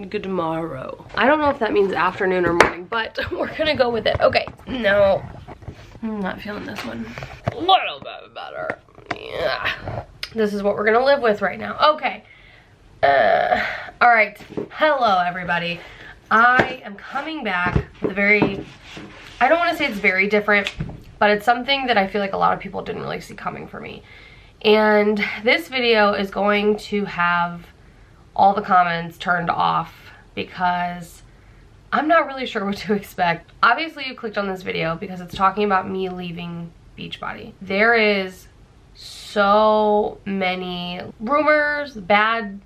good tomorrow. I don't know if that means afternoon or morning, but we're gonna go with it. Okay, no, I'm not feeling this one. A little bit better. Yeah, this is what we're gonna live with right now. Okay. All right. Hello, everybody. I am coming back with a very, I don't want to say it's very different, but it's something that I feel like a lot of people didn't really see coming for me. And this video is going to have all the comments turned off because I'm not really sure what to expect. Obviously, you clicked on this video because it's talking about me leaving Beachbody. There is so many rumors, bad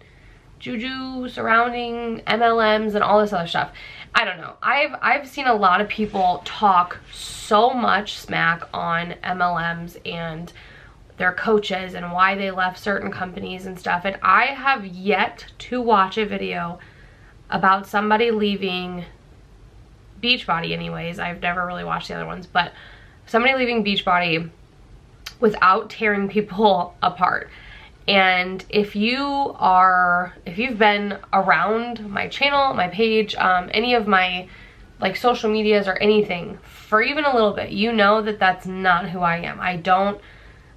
juju surrounding MLMs and all this other stuff. I don't know. I've seen a lot of people talk so much smack on MLMs and their coaches and why they left certain companies and stuff, and I have yet to watch a video about somebody leaving Beachbody anyways. I've never really watched the other ones, but somebody leaving Beachbody without tearing people apart. And if you've been around my channel, my page, any of my like social medias or anything for even a little bit, you know that that's not who I am. I don't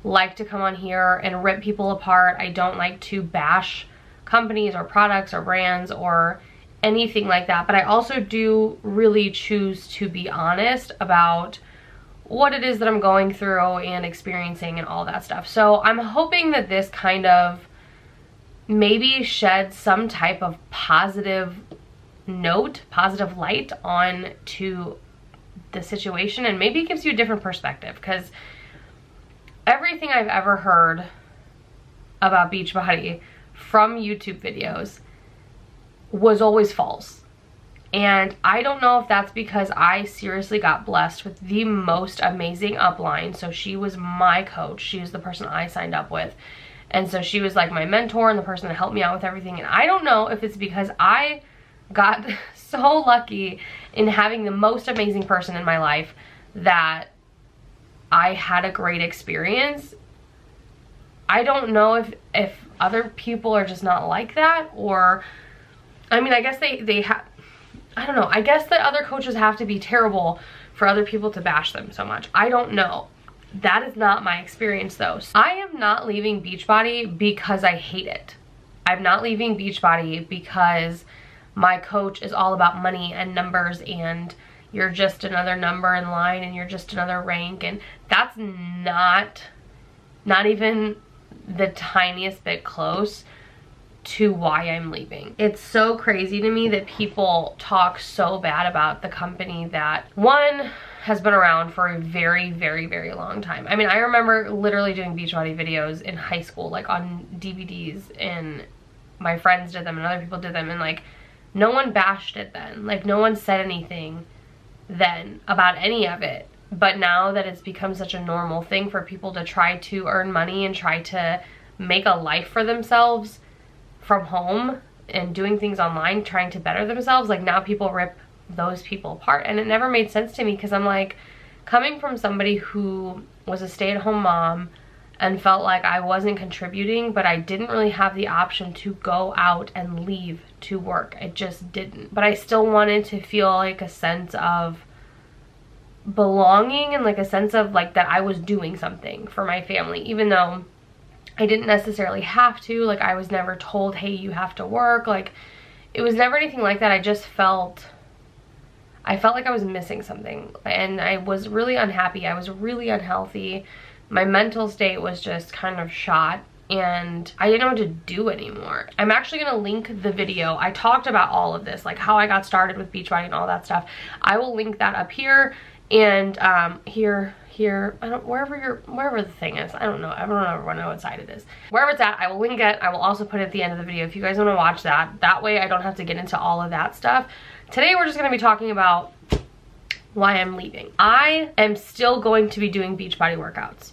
like to come on here and rip people apart. I don't like to bash companies or products or brands or anything like that, but I also do really choose to be honest about what it is that I'm going through and experiencing and all that stuff. So I'm hoping that this kind of maybe sheds some type of positive note, positive light on to the situation, and maybe it gives you a different perspective, because everything I've ever heard about Beachbody from YouTube videos was always false. And I don't know if that's because I seriously got blessed with the most amazing upline. So she was my coach. She was the person I signed up with. And so she was like my mentor and the person that helped me out with everything. And I don't know if it's because I got so lucky in having the most amazing person in my life that I had a great experience. I don't know if other people are just not like that, or I mean, I guess they have, I don't know, I guess that other coaches have to be terrible for other people to bash them so much. I don't know. That is not my experience though. I am not leaving Beachbody because I hate it. I'm not leaving Beachbody because my coach is all about money and numbers and you're just another number in line and you're just another rank, and that's not even the tiniest bit close to why I'm leaving. It's so crazy to me that people talk so bad about the company that, one, has been around for a very, very, very long time. I mean, I remember literally doing Beachbody videos in high school, like on DVDs, and my friends did them and other people did them, and like no one bashed it then. Like no one said anything then about any of it. But now that it's become such a normal thing for people to try to earn money and try to make a life for themselves from home and doing things online, trying to better themselves, like now people rip those people apart. And it never made sense to me, because I'm like, coming from somebody who was a stay-at-home mom and felt like I wasn't contributing, but I didn't really have the option to go out and leave to work. I just didn't. But I still wanted to feel like a sense of belonging and like a sense of like that I was doing something for my family, even though I didn't necessarily have to. Like I was never told, hey, you have to work. Like it was never anything like that. I just felt like I was missing something, and I was really unhappy. I was really unhealthy. My mental state was just kind of shot, and I didn't know what to do anymore. I'm actually gonna link the video. I talked about all of this, like how I got started with Beachbody and all that stuff. I will link that up here, and here, I don't, wherever the thing is, I don't know what side it is. Wherever it's at, I will link it. I will also put it at the end of the video if you guys wanna watch that. That way I don't have to get into all of that stuff. Today we're just gonna be talking about why I'm leaving. I am still going to be doing Beachbody workouts.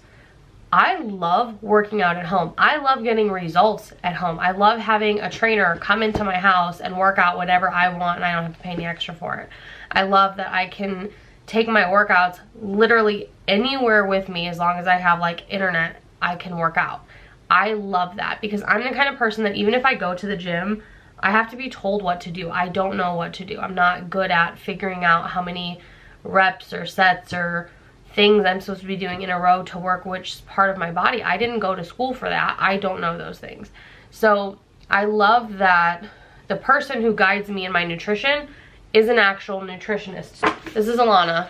I love working out at home. I love getting results at home. I love having a trainer come into my house and work out whatever I want, and I don't have to pay any extra for it. I love that I can take my workouts literally anywhere with me as long as I have like internet, I can work out. I love that because I'm the kind of person that even if I go to the gym, I have to be told what to do. I don't know what to do. I'm not good at figuring out how many reps or sets or things I'm supposed to be doing in a row to work which part of my body. I didn't go to school for that. I don't know those things. So I love that the person who guides me in my nutrition is an actual nutritionist. This is Alana,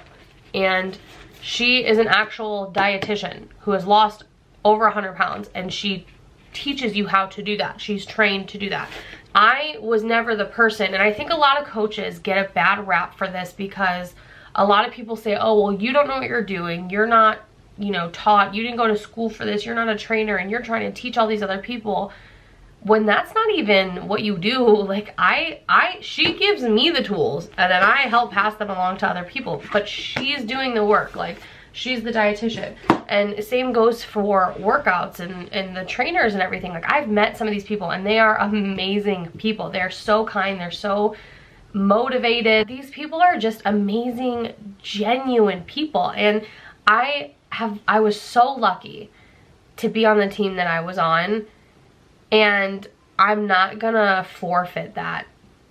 and she is an actual dietitian who has lost over 100 pounds, and she teaches you how to do that. She's trained to do that. I was never the person, and I think a lot of coaches get a bad rap for this because a lot of people say, oh, well, you don't know what you're doing. You're not, you know, taught. You didn't go to school for this. You're not a trainer, and you're trying to teach all these other people. When that's not even what you do. Like she gives me the tools and then I help pass them along to other people, but she's doing the work. Like, she's the dietitian. And same goes for workouts and the trainers and everything. Like, I've met some of these people and they are amazing people. They're so kind, they're so motivated. These people are just amazing, genuine people. And I was so lucky to be on the team that I was on. And I'm not gonna forfeit that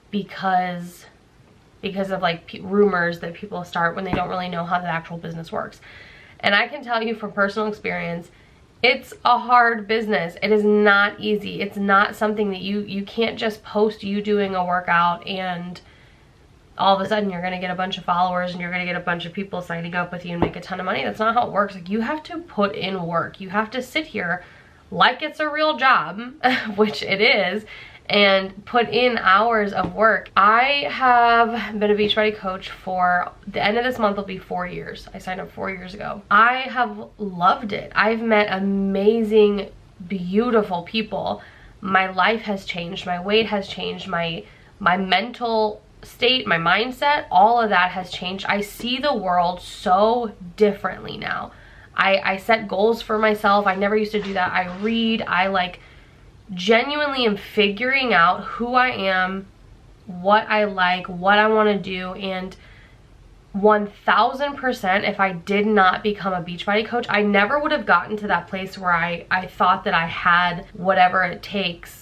because of like rumors that people start when they don't really know how the actual business works. And I can tell you from personal experience, it's a hard business. It is not easy. It's not something that you can't just post you doing a workout and all of a sudden you're gonna get a bunch of followers and you're gonna get a bunch of people signing up with you and make a ton of money. That's not how it works. Like, you have to put in work. You have to sit here like it's a real job, which it is, and put in hours of work. I have been a Beachbody coach for, the end of this month will be 4 years. I signed up 4 years ago. I have loved it. I've met amazing, beautiful people. My life has changed. My weight has changed. My mental state, my mindset, all of that has changed. I see the world so differently now. I set goals for myself. I never used to do that. I read. I like genuinely am figuring out who I am, what I like, what I want to do, and 1000% if I did not become a Beachbody coach, I never would have gotten to that place where I thought that I had whatever it takes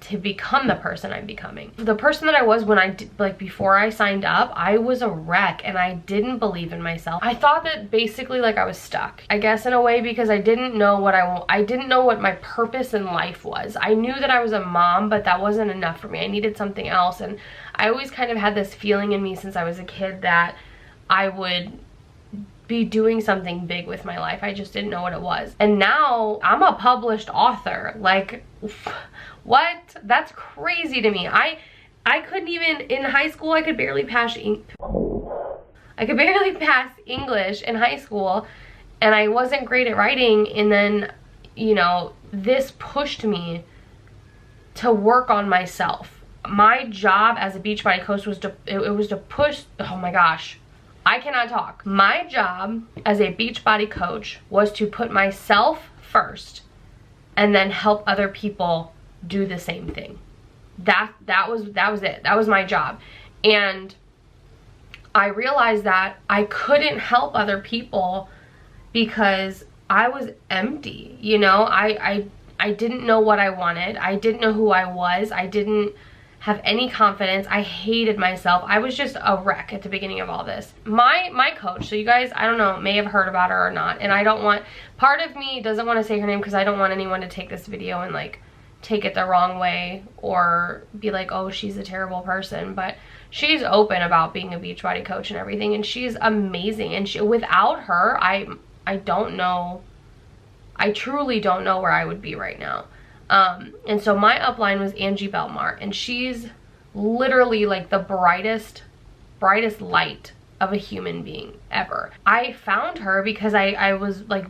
to become the person I'm becoming. The person that I was when before I signed up, I was a wreck and I didn't believe in myself. I thought that basically like I was stuck, I guess, in a way, because I didn't know what I didn't know what my purpose in life was. I knew that I was a mom, but that wasn't enough for me. I needed something else, and I always kind of had this feeling in me since I was a kid that I would be doing something big with my life. I just didn't know what it was. And now I'm a published author. Like, what? That's crazy to me. I couldn't even, in high school, I could barely pass English in high school, and I wasn't great at writing. And then, you know, this pushed me to work on myself. My job as a Beachbody coach was to push, oh my gosh, I cannot talk. My job as a Beachbody coach was to put myself first and then help other people do the same thing. That was it. That was my job. And I realized that I couldn't help other people because I was empty. You know, I didn't know what I wanted. I didn't know who I was. I didn't have any confidence. I hated myself. I was just a wreck at the beginning of all this. My coach, so you guys, I don't know, may have heard about her or not, and I don't want, part of me doesn't want to say her name because I don't want anyone to take this video and like take it the wrong way or be like, oh, she's a terrible person. But she's open about being a Beachbody coach and everything, and she's amazing. And without her, I don't know, I truly don't know where I would be right now. And so my upline was Angie Belmar, and she's literally like the brightest light of a human being ever. I found her because I was like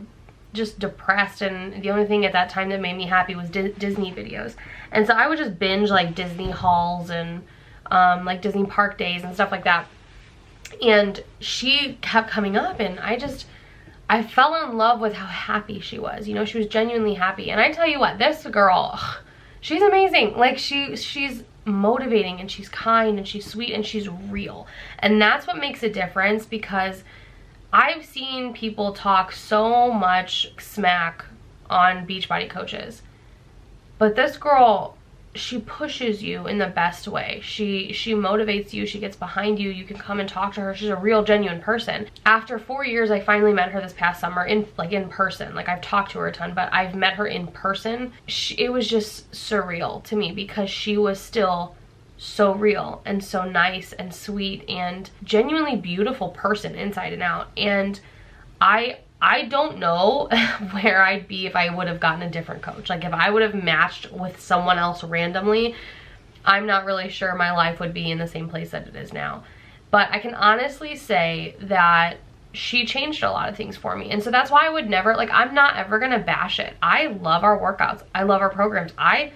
just depressed, and the only thing at that time that made me happy was Disney videos. And so I would just binge like Disney hauls and like Disney park days and stuff like that. And she kept coming up, and I fell in love with how happy she was. You know, she was genuinely happy. And I tell you what, this girl, ugh, she's amazing. Like, she's motivating, and she's kind, and she's sweet, and she's real. And that's what makes a difference, because I've seen people talk so much smack on Beachbody coaches. But this girl she pushes you in the best way. She motivates you, she gets behind you, you can come and talk to her. She's a real genuine person. After 4 years, I finally met her this past summer in person. Like, I've talked to her a ton, but I've met her in person. It was just surreal to me because she was still so real and so nice and sweet and genuinely beautiful person inside and out. And I don't know where I'd be if I would have gotten a different coach. Like, if I would have matched with someone else randomly, I'm not really sure my life would be in the same place that it is now. But I can honestly say that she changed a lot of things for me. And so that's why I would never, like, I'm not ever gonna bash it. I love our workouts. I love our programs. I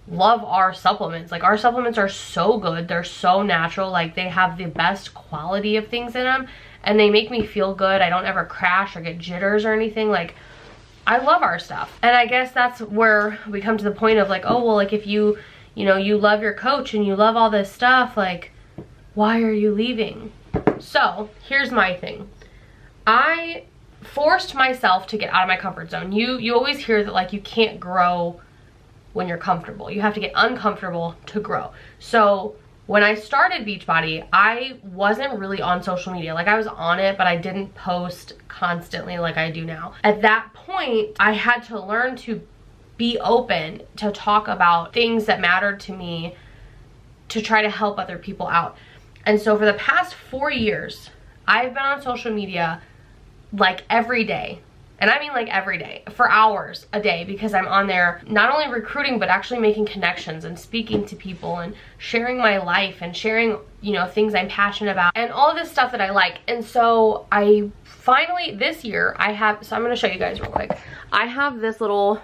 love our supplements. Like, our supplements are so good. They're so natural. Like, they have the best quality of things in them. And they make me feel good. I don't ever crash or get jitters or anything. Like, I love our stuff. And I guess that's where we come to the point of like, oh, well, like, if you know, you love your coach and you love all this stuff, like, why are you leaving? So here's my thing. I forced myself to get out of my comfort zone. You always hear that, like, you can't grow when you're comfortable. You have to get uncomfortable to grow. So when I started Beachbody, I wasn't really on social media. Like, I was on it, but I didn't post constantly like I do now. At that point, I had to learn to be open to talk about things that mattered to me, to try to help other people out. And so for the past 4 years, I've been on social media like every day. And I mean like every day, for hours a day, because I'm on there not only recruiting, but actually making connections and speaking to people and sharing my life and sharing, you know, things I'm passionate about and all of this stuff that I like. And so I finally, this year, so I'm gonna show you guys real quick. I have this little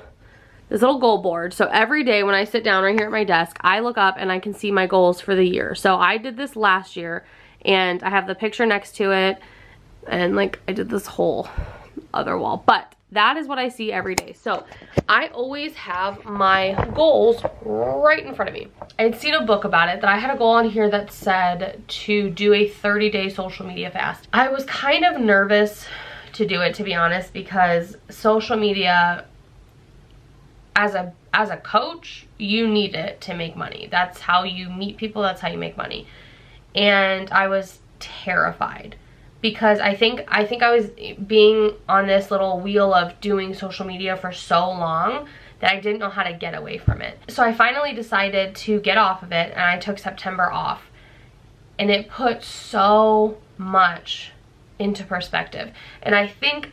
goal board. So every day when I sit down right here at my desk, I look up and I can see my goals for the year. So I did this last year and I have the picture next to it, and like I did this whole other wall, but that is what I see every day. So I always have my goals right in front of me. I had seen a book about it, that I had a goal on here that said to do a 30-day social media fast. I was kind of nervous to do it, to be honest, because social media, as a coach, you need it to make money. That's how you meet people, that's how you make money. And I was terrified, because I think I was being on this little wheel of doing social media for so long that I didn't know how to get away from it. So I finally decided to get off of it, and I took September off. And it put so much into perspective. And I think,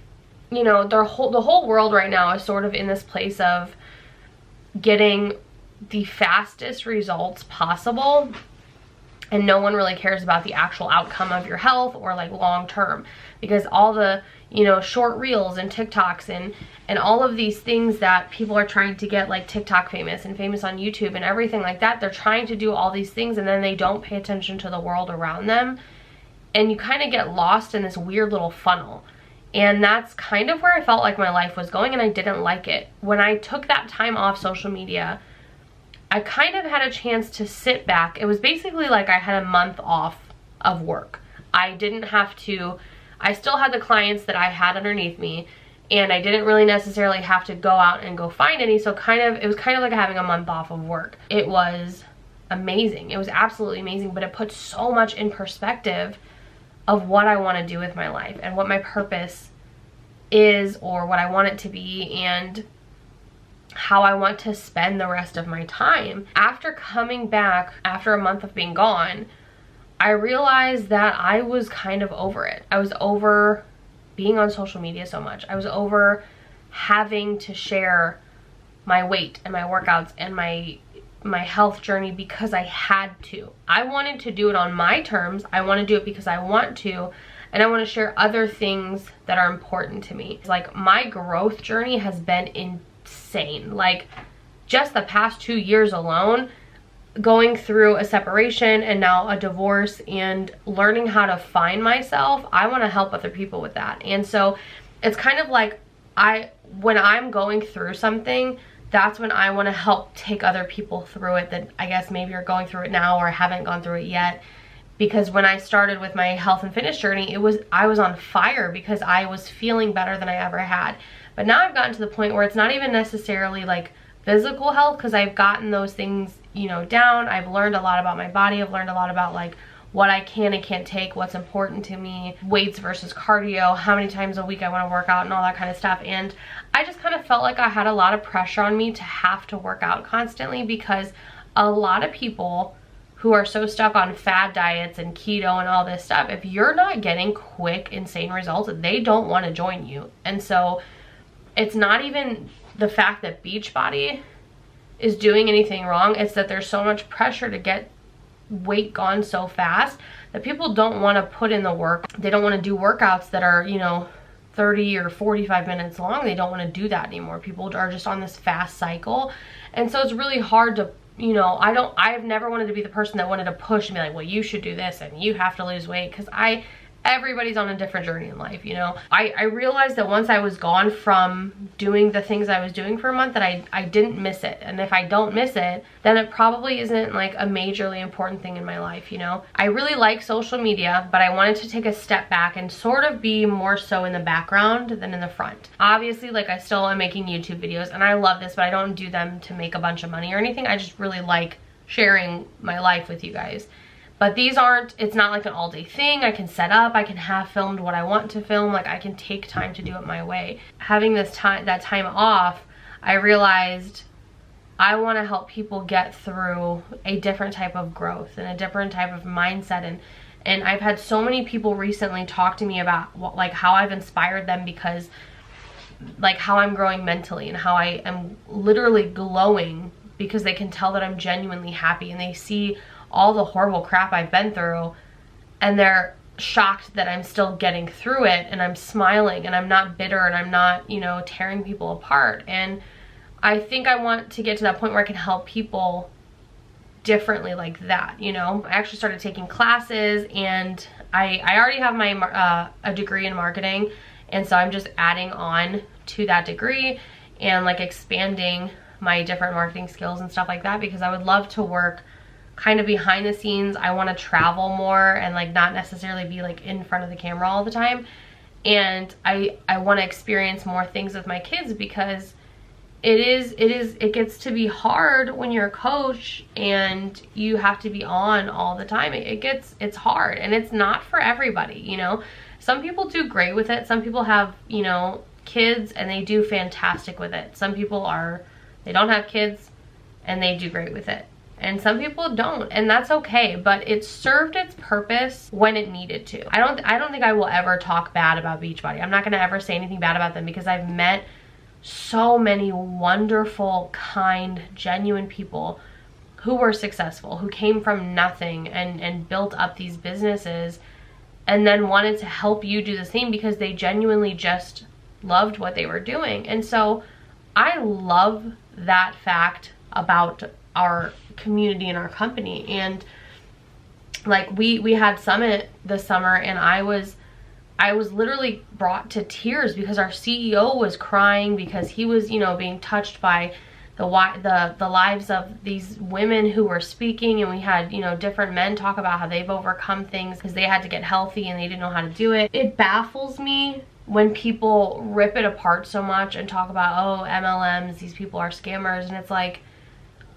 you know, the whole world right now is sort of in this place of getting the fastest results possible, and no one really cares about the actual outcome of your health or like long term, because all the, you know, short reels and TikToks and all of these things that people are trying to get, like TikTok famous and famous on YouTube and everything like that, they're trying to do all these things and then they don't pay attention to the world around them, and you kind of get lost in this weird little funnel. And that's kind of where I felt like my life was going, and I didn't like it. When I took that time off social media, I kind of had a chance to sit back. It was basically like I had a month off of work. I didn't have to, I still had the clients that I had underneath me, and I didn't really necessarily have to go out and go find any, so it was kind of like having a month off of work. It was amazing. It was absolutely amazing, but it put so much in perspective of what I want to do with my life and what my purpose is, or what I want it to be, and how I want to spend the rest of my time. After coming back, after a month of being gone, I realized that I was kind of over it. I was over being on social media so much. I was over having to share my weight and my workouts and my health journey because I had to. I wanted to do it on my terms. I want to do it because I want to, and I want to share other things that are important to me. Like, my growth journey has been insane. Like, just the past 2 years alone, going through a separation and now a divorce and learning how to find myself, I want to help other people with that. And so it's kind of like, when I'm going through something, that's when I want to help take other people through it that I guess maybe are going through it now or haven't gone through it yet. Because when I started with my health and fitness journey, I was on fire because I was feeling better than I ever had. But now I've gotten to the point where it's not even necessarily like physical health, because I've gotten those things, you know, down. I've learned a lot about my body. I've learned a lot about like what I can and can't take, what's important to me, weights versus cardio, how many times a week I want to work out and all that kind of stuff. And I just kind of felt like I had a lot of pressure on me to have to work out constantly, because a lot of people who are so stuck on fad diets and keto and all this stuff, if you're not getting quick, insane results, they don't want to join you. And so it's not even the fact that Beachbody is doing anything wrong, it's that there's so much pressure to get weight gone so fast that people don't want to put in the work. They don't want to do workouts that are, you know, 30 or 45 minutes long. They don't want to do that anymore. People are just on this fast cycle. And so it's really hard to, you know, I've never wanted to be the person that wanted to push and be like, well, you should do this and you have to lose weight, because everybody's on a different journey in life, you know. I realized that once I was gone from doing the things I was doing for a month, that I didn't miss it. And if I don't miss it, then it probably isn't like a majorly important thing in my life, you know. I really like social media, but I wanted to take a step back and sort of be more so in the background than in the front. Obviously, like, I still am making YouTube videos and I love this, but I don't do them to make a bunch of money or anything. I just really like sharing my life with you guys. But these aren't, it's not like an all day thing. I can set up, I can have filmed what I want to film, like I can take time to do it my way. Having that time off, I realized I want to help people get through a different type of growth and a different type of mindset. And I've had so many people recently talk to me about like how I've inspired them, because like how I'm growing mentally and how I am literally glowing, because they can tell that I'm genuinely happy, and they see all the horrible crap I've been through and they're shocked that I'm still getting through it, and I'm smiling and I'm not bitter and I'm not, you know, tearing people apart. And I think I want to get to that point where I can help people differently like that, you know. I actually started taking classes, and I already have my a degree in marketing, and so I'm just adding on to that degree and like expanding my different marketing skills and stuff like that, because I would love to work kind of behind the scenes. I want to travel more and like not necessarily be like in front of the camera all the time. And I want to experience more things with my kids, because it gets to be hard when you're a coach and you have to be on all the time. It's hard, and it's not for everybody, you know. Some people do great with it. Some people have, you know, kids and they do fantastic with it. Some people they don't have kids and they do great with it. And some people don't, and that's okay, but it served its purpose when it needed to. I don't think I will ever talk bad about Beachbody. I'm not gonna ever say anything bad about them, because I've met so many wonderful, kind, genuine people who were successful, who came from nothing and built up these businesses, and then wanted to help you do the same because they genuinely just loved what they were doing. And so I love that fact about our community and our company. And like we had Summit this summer, and I was literally brought to tears because our CEO was crying, because he was, you know, being touched by the lives of these women who were speaking. And we had, you know, different men talk about how they've overcome things because they had to get healthy and they didn't know how to do it. It baffles me when people rip it apart so much and talk about, oh, MLMs, these people are scammers. And it's like,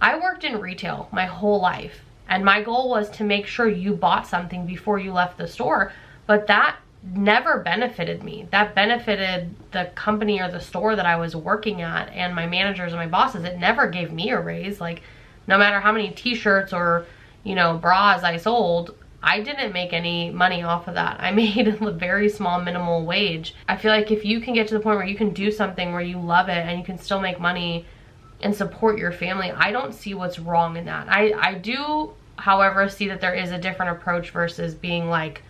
I worked in retail my whole life, and my goal was to make sure you bought something before you left the store, but that never benefited me. That benefited the company or the store that I was working at and my managers and my bosses. It never gave me a raise. Like, no matter how many t-shirts or, you know, bras I sold, I didn't make any money off of that. I made a very small minimal wage. I feel like if you can get to the point where you can do something where you love it and you can still make money and support your family, I don't see what's wrong in that. I do, however, see that there is a different approach versus being like,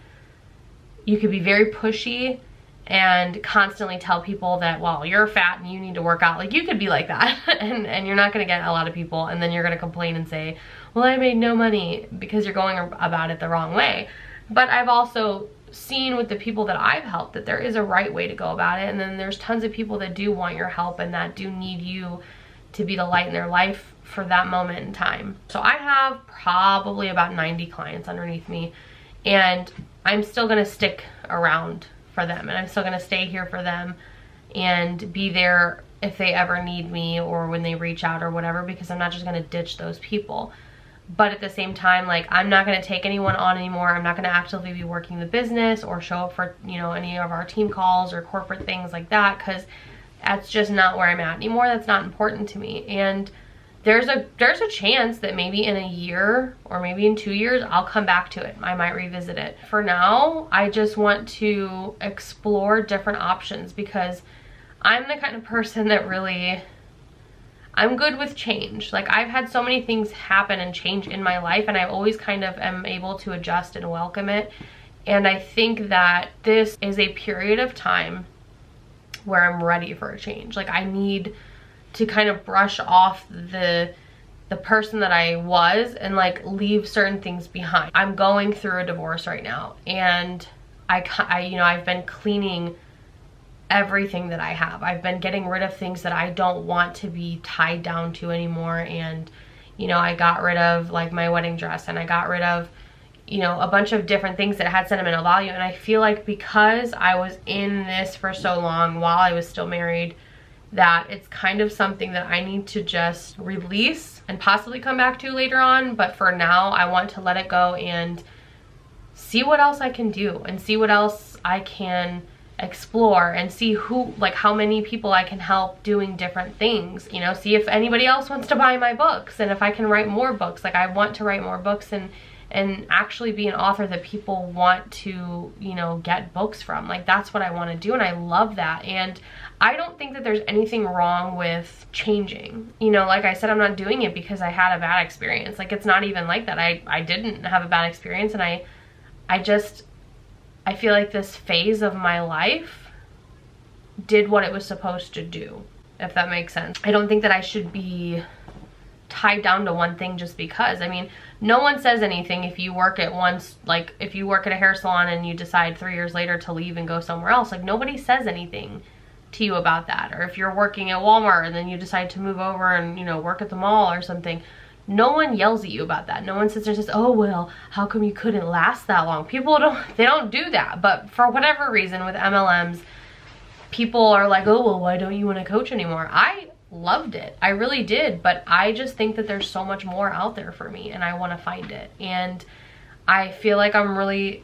you could be very pushy and constantly tell people that, well, you're fat and you need to work out. Like, you could be like that and you're not gonna get a lot of people, and then you're gonna complain and say, well, I made no money, because you're going about it the wrong way. But I've also seen with the people that I've helped that there is a right way to go about it, and then there's tons of people that do want your help and that do need you to be the light in their life for that moment in time. So I have probably about 90 clients underneath me, and I'm still gonna stick around for them, and I'm still gonna stay here for them and be there if they ever need me or when they reach out or whatever, because I'm not just gonna ditch those people. But at the same time, like, I'm not gonna take anyone on anymore. I'm not gonna actively be working the business or show up for, you know, any of our team calls or corporate things like that, because that's just not where I'm at anymore. That's not important to me. And there's a chance that maybe in a year or maybe in 2 years, I'll come back to it. I might revisit it. For now, I just want to explore different options, because I'm the kind of person that really, I'm good with change. Like, I've had so many things happen and change in my life, and I always kind of am able to adjust and welcome it. And I think that this is a period of time where I'm ready for a change. Like, I need to kind of brush off the person that I was and like leave certain things behind. I'm going through a divorce right now, and I you know, I've been cleaning everything that I have. I've been getting rid of things that I don't want to be tied down to anymore. And, you know, I got rid of like my wedding dress, and I got rid of, you know, a bunch of different things that had sentimental value. And I feel like because I was in this for so long while I was still married, that it's kind of something that I need to just release and possibly come back to later on. But for now, I want to let it go and see what else I can do, and see what else I can explore, and see who, like, how many people I can help doing different things, you know, see if anybody else wants to buy my books, and if I can write more books. Like, I want to write more books and actually be an author that people want to, you know, get books from. Like, that's what I want to do, and I love that. And I don't think that there's anything wrong with changing. You know, like I said, I'm not doing it because I had a bad experience. Like, it's not even like that. I didn't have a bad experience, and I feel like this phase of my life did what it was supposed to do, if that makes sense. I don't think that I should be tied down to one thing just because. I mean, no one says anything if you work at once, like if you work at a hair salon and you decide 3 years later to leave and go somewhere else. Like, nobody says anything to you about that. Or if you're working at Walmart and then you decide to move over and, you know, work at the mall or something, no one yells at you about that. No one sits there and says, oh, well, how come you couldn't last that long? People don't do that. But for whatever reason with MLMs, people are like, oh, well, why don't you want to coach anymore? I loved it. I really did. But I just think that there's so much more out there for me, and I want to find it. And I feel like I'm really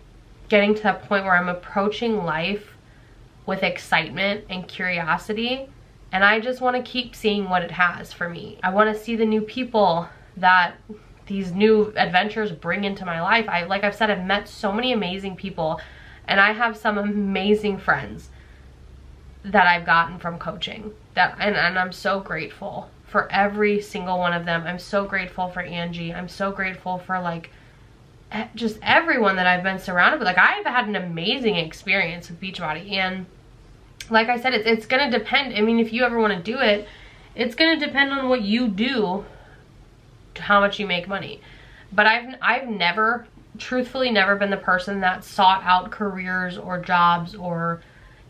getting to that point where I'm approaching life with excitement and curiosity, and I just want to keep seeing what it has for me. I want to see the new people that these new adventures bring into my life. Like I've said, I've met so many amazing people, and I have some amazing friends that I've gotten from coaching, and I'm so grateful for every single one of them. I'm so grateful for Angie. I'm so grateful for, like, just everyone that I've been surrounded with. Like, I've had an amazing experience with Beachbody, and like I said, it's gonna depend. I mean, if you ever want to do it, it's gonna depend on what you do to how much you make money. But I've never, truthfully, never been the person that sought out careers or jobs or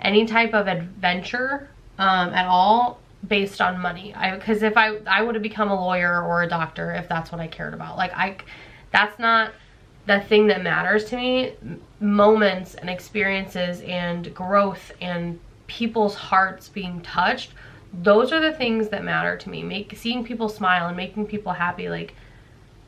any type of adventure at all based on money. Because if I would have become a lawyer or a doctor if that's what I cared about. Like, that's not the thing that matters to me. Moments and experiences and growth and people's hearts being touched, those are the things that matter to me. Seeing people smile and making people happy, like,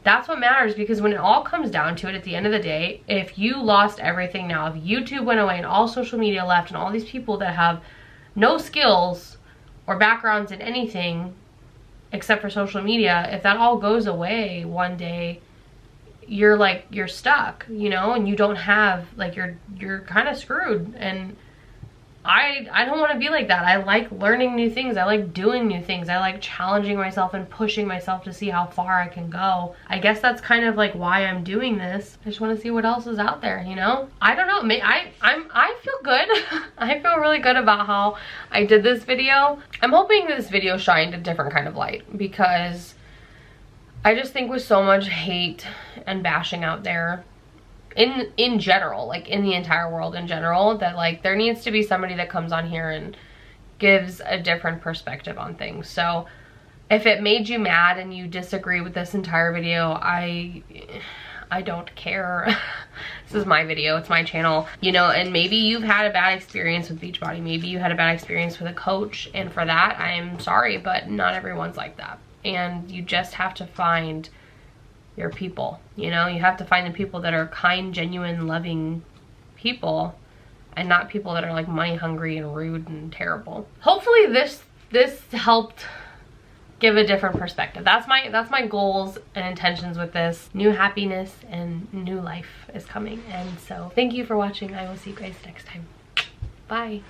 that's what matters. Because when it all comes down to it, at the end of the day, if you lost everything now, if YouTube went away and all social media left and all these people that have no skills or backgrounds in anything except for social media, if that all goes away one day, you're stuck, you know, and you don't have, like, you're kind of screwed. And I don't want to be like that. I like learning new things. I like doing new things. I like challenging myself and pushing myself to see how far I can go. I guess that's kind of like why I'm doing this. I just want to see what else is out there, you know? I don't know. I feel good. I feel really good about how I did this video. I'm hoping this video shined a different kind of light, because I just think with so much hate and bashing out there, in general, like in the entire world in general, that, like, there needs to be somebody that comes on here and gives a different perspective on things. So if it made you mad and you disagree with this entire video, I I don't care. This is my video, it's my channel, you know, and maybe you've had a bad experience with Beachbody. Maybe you had a bad experience with a coach, and for that, I'm sorry, but not everyone's like that. And you just have to find your people, you know? You have to find the people that are kind, genuine, loving people, and not people that are like money hungry and rude and terrible. Hopefully this helped give a different perspective. That's my goals and intentions with this. New happiness and new life is coming. And so thank you for watching. I will see you guys next time. Bye.